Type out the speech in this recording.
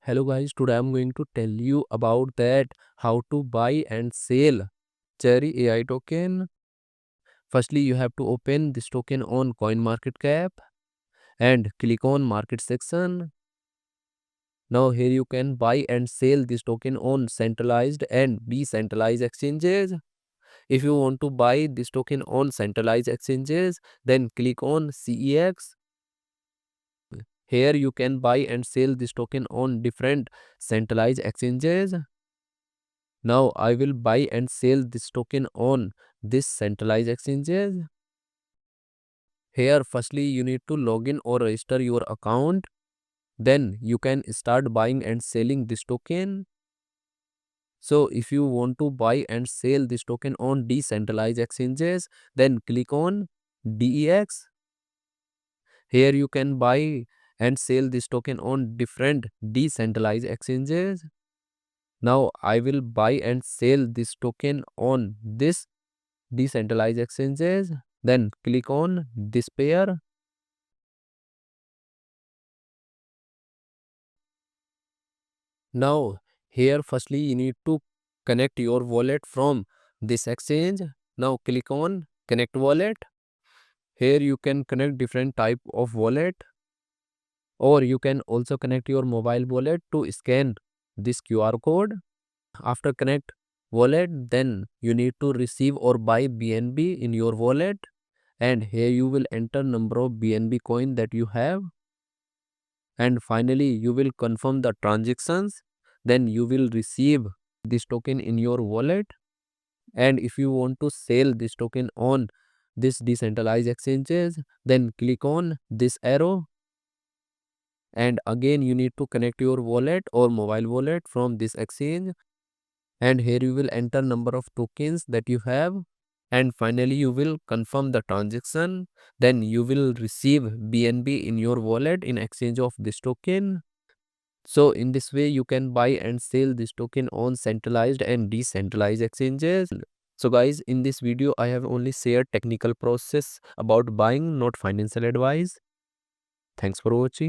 Hello guys, today I'm going to tell you about that how to buy and sell Cherry AI token. Firstly, you have to open this token on CoinMarketCap and click on market section. Now here you can buy and sell this token on centralized and decentralized exchanges. If you want to buy this token on centralized exchanges, then click on CEX. Here you can buy and sell this token on different centralized exchanges. Now I will buy and sell this token on this centralized exchanges. Here firstly you need to log in or register your account. Then you can start buying and selling this token. So if you want to buy and sell this token on decentralized exchanges, then click on DEX. Here you can buy and sell this token on different decentralized exchanges. Now I will buy and sell this token on this decentralized exchanges. Then click on this pair. Now here firstly you need to connect your wallet from this exchange. Now click on connect wallet. Here you can connect different type of wallet, or you can also connect your mobile wallet to scan this QR code. After connect wallet, then you need to receive or buy BNB in your wallet, and here you will enter number of BNB coin that you have, and finally you will confirm the transactions. Then you will receive this token in your wallet. And if you want to sell this token on this decentralized exchanges, then click on this arrow, and again you need to connect your wallet or mobile wallet from this exchange, and here you will enter number of tokens that you have, and finally you will confirm the transaction. Then you will receive BNB in your wallet in exchange of this token. So in this way you can buy and sell this token on centralized and decentralized exchanges. So guys, in this video I have only shared technical process about buying, not financial advice. Thanks for watching.